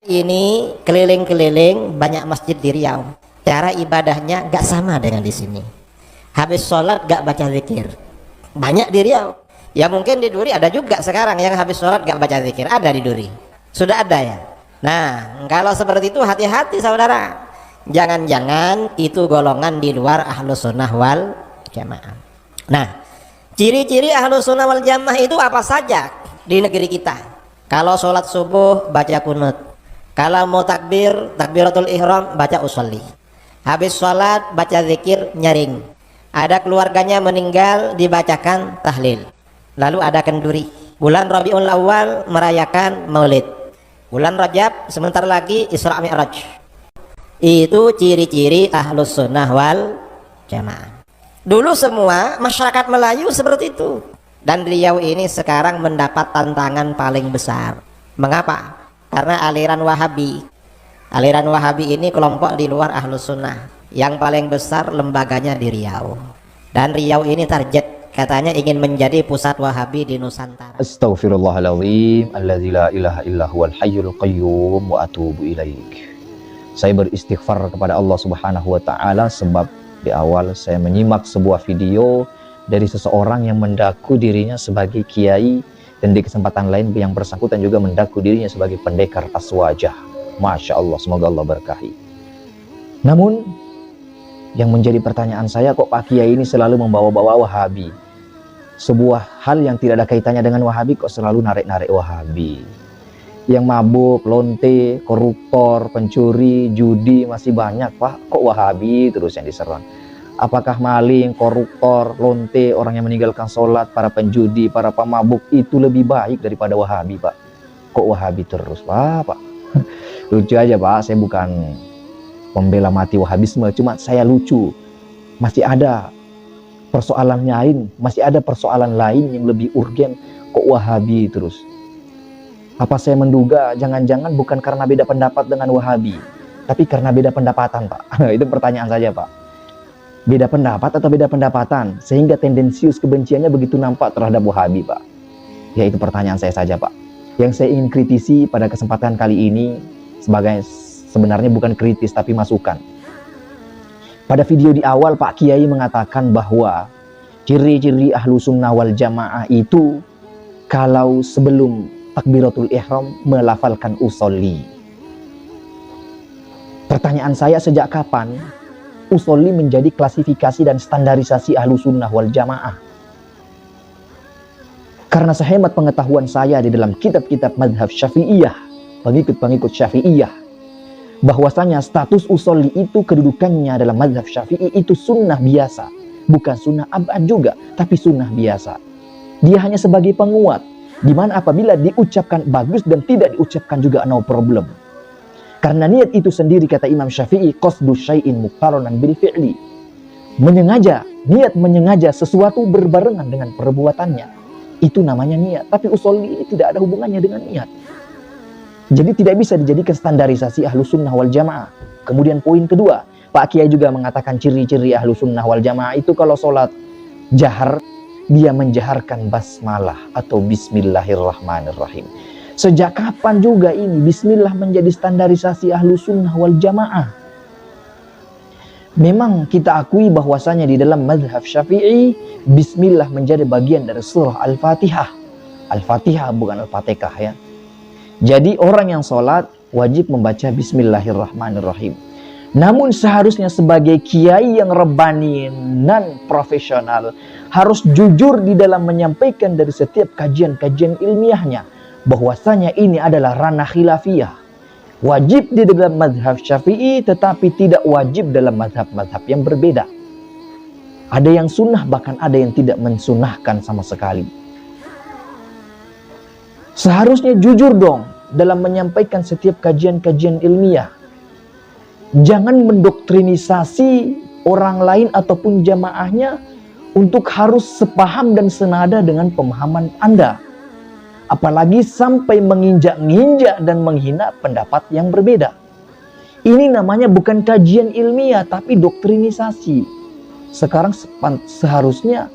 Ini keliling-keliling banyak masjid di Riau. Cara ibadahnya gak sama dengan di sini. Habis sholat gak baca zikir. Banyak di Riau. Ya mungkin di Duri ada juga sekarang yang habis sholat gak baca zikir. Ada di Duri. Sudah ada ya. Nah, kalau seperti itu hati-hati saudara. Jangan-jangan itu golongan di luar ahlus sunnah wal jamaah. Nah, ciri-ciri ahlus sunnah wal jamaah itu apa saja di negeri kita? Kalau sholat subuh baca kunut. Kalau mau takbir, takbiratul ihram baca usolli. Habis sholat baca zikir nyaring. Ada keluarganya meninggal dibacakan tahlil. Lalu ada kenduri. Bulan Rabiul Awal merayakan maulid. Bulan Rajab sebentar lagi Isra Mi'raj. Itu ciri-ciri ahlus sunnah wal jamaah. Dulu semua masyarakat Melayu seperti itu. Dan Riau ini sekarang mendapat tantangan paling besar. Mengapa? Karena aliran Wahabi. Aliran Wahabi ini kelompok di luar ahlus sunnah. Yang paling besar lembaganya di Riau. Dan Riau ini target, katanya ingin menjadi pusat Wahabi di Nusantara. Astaghfirullahaladzim alladzi la ilaha illa huwal hayyul qayyum wa atubu ilaik. Saya beristighfar kepada Allah Subhanahu wa taala sebab di awal saya menyimak sebuah video dari seseorang yang mendaku dirinya sebagai kiai, dan di kesempatan lain yang bersangkutan juga mendaku dirinya sebagai pendekar taswajah. Masya Allah, semoga Allah berkahi. Namun yang menjadi pertanyaan saya, kok Pak Kiai ini selalu membawa-bawa Wahabi? Sebuah hal yang tidak ada kaitannya dengan Wahabi kok selalu narik-narik Wahabi. Yang mabuk, lonte, koruptor, pencuri, judi masih banyak Pak, kok Wahabi terus yang diserang? Apakah maling, koruptor, lonte, orang yang meninggalkan sholat, para penjudi, para pemabuk itu lebih baik daripada Wahabi Pak? Kok Wahabi terus Pak? Lucu aja Pak, saya bukan pembela mati Wahabisme, cuma saya lucu. Masih ada persoalan lain, masih ada persoalan lain yang lebih urgen, kok Wahabi terus? Apa saya menduga jangan-jangan bukan karena beda pendapat dengan Wahabi, tapi karena beda pendapatan Pak? Itu pertanyaan saja Pak. Beda pendapat atau beda pendapatan sehingga tendensius kebenciannya begitu nampak terhadap Wahabi Pak? Ya itu pertanyaan saya saja Pak. Yang saya ingin kritisi pada kesempatan kali ini sebenarnya bukan kritis tapi masukan. Pada video di awal Pak Kiai mengatakan bahwa ciri-ciri ahlu sunnah wal jamaah itu kalau sebelum takbiratul ihram melafalkan usolli. Pertanyaan saya, sejak kapan usolli menjadi klasifikasi dan standarisasi ahlu sunnah wal jamaah? Karena sehemat pengetahuan saya di dalam kitab-kitab madhab syafi'iyah, pengikut-pengikut syafi'iyah, bahwasanya status usolli itu kedudukannya dalam madhab syafi'i itu sunnah biasa, bukan sunnah abad juga, tapi sunnah biasa. Dia hanya sebagai penguat, di mana apabila diucapkan bagus dan tidak diucapkan juga no problem. Karena niat itu sendiri, kata Imam Syafi'i, qasdu syai'in muqaranan bil fi'li. Menyengaja, niat menyengaja sesuatu berbarengan dengan perbuatannya. Itu namanya niat. Tapi usolli ini tidak ada hubungannya dengan niat. Jadi tidak bisa dijadikan standarisasi ahlu sunnah wal jamaah. Kemudian poin kedua, Pak Kiai juga mengatakan ciri-ciri ahlu sunnah wal jamaah itu kalau sholat jahar, dia menjaharkan basmalah atau bismillahirrahmanirrahim. Sejak kapan juga ini bismillah menjadi standarisasi ahlu sunnah wal jamaah? Memang kita akui bahwasanya di dalam madhab syafi'i bismillah menjadi bagian dari surah Al-Fatihah. Al-Fatihah bukan Al-Fatihah ya. Jadi orang yang sholat wajib membaca bismillahirrahmanirrahim. Namun seharusnya sebagai kiai yang rebani dan profesional harus jujur di dalam menyampaikan dari setiap kajian-kajian ilmiahnya bahwasanya ini adalah ranah khilafiyah. Wajib di dalam madhab syafi'i tetapi tidak wajib dalam madhab-madhab yang berbeda. Ada yang sunnah, bahkan ada yang tidak mensunahkan sama sekali. Seharusnya jujur dong dalam menyampaikan setiap kajian-kajian ilmiah. Jangan mendoktrinisasi orang lain ataupun jamaahnya untuk harus sepaham dan senada dengan pemahaman Anda. Apalagi sampai menginjak-injak dan menghina pendapat yang berbeda. Ini namanya bukan kajian ilmiah, tapi doktrinisasi. Sekarang seharusnya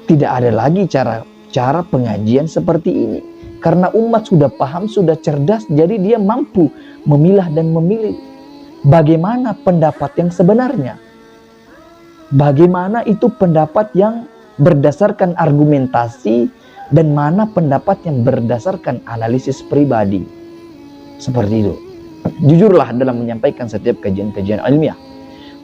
tidak ada lagi cara pengajian seperti ini. Karena umat sudah paham, sudah cerdas, jadi dia mampu memilah dan memilih bagaimana pendapat yang sebenarnya. Bagaimana itu pendapat yang berdasarkan argumentasi dan mana pendapat yang berdasarkan analisis pribadi. Seperti itu. Jujurlah dalam menyampaikan setiap kajian-kajian ilmiah.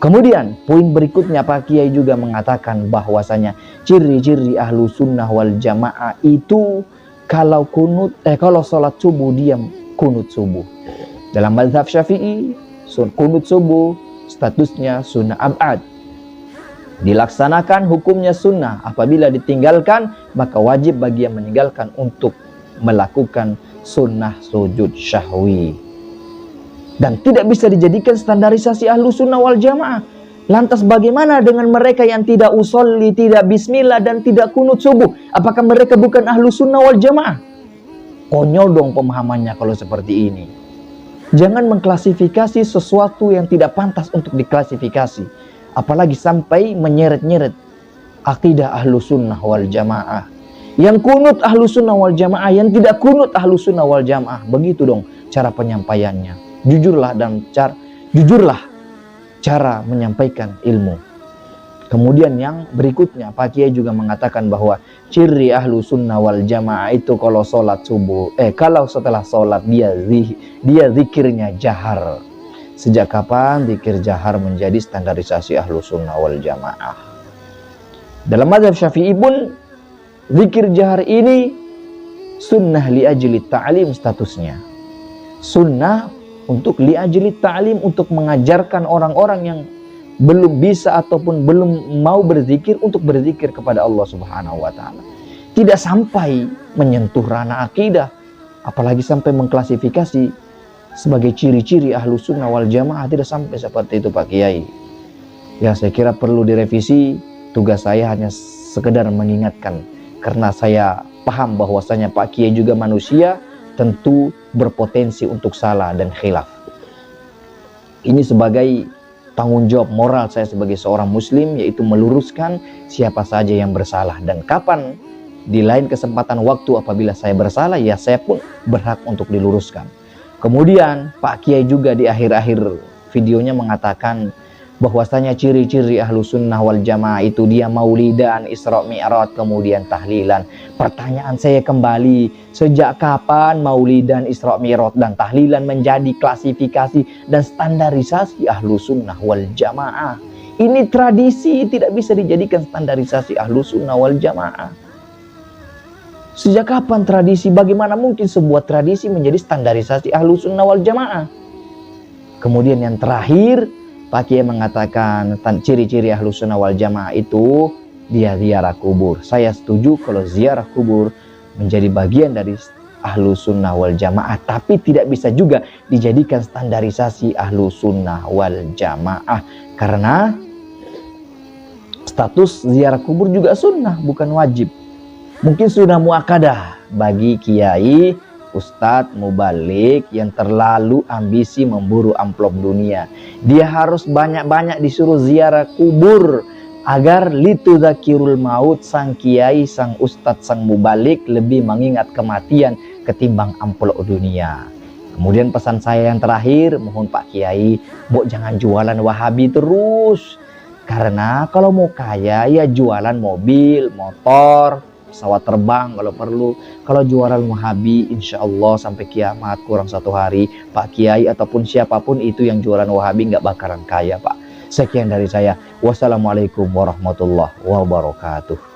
Kemudian poin berikutnya Pak Kiai juga mengatakan bahwasanya ciri-ciri ahlu sunnah wal jamaah itu kalau sholat subuh diam kunut subuh. Dalam mazhab Syafi'i, kunut subuh statusnya sunnah ab'ad. Dilaksanakan hukumnya sunnah. Apabila ditinggalkan, maka wajib bagi yang meninggalkan untuk melakukan sunnah sujud syahwi. Dan tidak bisa dijadikan standarisasi ahlu sunnah wal jamaah. Lantas bagaimana dengan mereka yang tidak usolli, tidak bismillah, dan tidak kunut subuh? Apakah mereka bukan ahlu sunnah wal jamaah? Konyol dong pemahamannya kalau seperti ini. Jangan mengklasifikasi sesuatu yang tidak pantas untuk diklasifikasi. Apalagi sampai menyeret-nyeret akidah ahlu sunnah wal jamaah. Yang kunut ahlu sunnah wal jamaah, yang tidak kunut ahlu sunnah wal jamaah. Begitu dong cara penyampaiannya. Jujurlah cara menyampaikan ilmu. Kemudian yang berikutnya Pak Kiai juga mengatakan bahwa ciri ahlu sunnah wal jamaah itu kalau sholat subuh, kalau setelah sholat dia zikirnya jahar. Sejak kapan zikir jahar menjadi standarisasi ahlu sunnah wal jamaah? Dalam mazhab Syafi'i pun zikir jahar ini sunnah li ajli ta'lim statusnya. Sunnah untuk li ajli ta'lim, untuk mengajarkan orang-orang yang belum bisa ataupun belum mau berzikir untuk berzikir kepada Allah Subhanahu wa taala. Tidak sampai menyentuh ranah akidah, apalagi sampai mengklasifikasi sebagai ciri-ciri ahlu sunnah wal jamaah. Tidak sampai seperti itu Pak Kiai. Ya, saya kira perlu direvisi. Tugas saya hanya sekedar mengingatkan, karena saya paham bahwasanya Pak Kiai juga manusia, tentu berpotensi untuk salah dan khilaf. Ini sebagai tanggung jawab moral saya sebagai seorang muslim, yaitu meluruskan siapa saja yang bersalah, dan kapan di lain kesempatan waktu apabila saya bersalah, ya saya pun berhak untuk diluruskan. Kemudian Pak Kiai juga di akhir-akhir videonya mengatakan bahwasanya ciri-ciri ahlu sunnah wal jamaah itu dia maulidan, isra mi'raj, kemudian tahlilan. Pertanyaan saya kembali, sejak kapan maulidan, isra mi'raj, dan tahlilan menjadi klasifikasi dan standarisasi ahlu sunnah wal jamaah? Ini tradisi, tidak bisa dijadikan standarisasi ahlu sunnah wal jamaah. Sejak kapan tradisi? Bagaimana mungkin sebuah tradisi menjadi standarisasi ahlu sunnah wal jamaah? Kemudian yang terakhir, Pak Kiai mengatakan ciri-ciri ahlu sunnah wal jamaah itu dia ziarah kubur. Saya setuju kalau ziarah kubur menjadi bagian dari ahlu sunnah wal jamaah, tapi tidak bisa juga dijadikan standarisasi ahlu sunnah wal jamaah, karena status ziarah kubur juga sunnah, bukan wajib. Mungkin sudah muakkadah bagi kiai, ustadz, mubalik yang terlalu ambisi memburu amplop dunia. Dia harus banyak-banyak disuruh ziarah kubur agar litudzakirul maut. Sang kiai, sang ustadz, sang mubalik lebih mengingat kematian ketimbang amplop dunia. Kemudian pesan saya yang terakhir, mohon Pak Kiai, jangan jualan Wahabi terus. Karena kalau mau kaya ya jualan mobil, motor, pesawat terbang kalau perlu. Kalau jualan Wahabi, insya Allah sampai kiamat kurang 1 hari, Pak Kiai ataupun siapapun itu yang jualan Wahabi nggak bakaran kaya Pak. Sekian dari saya. Wassalamualaikum warahmatullahi wabarakatuh.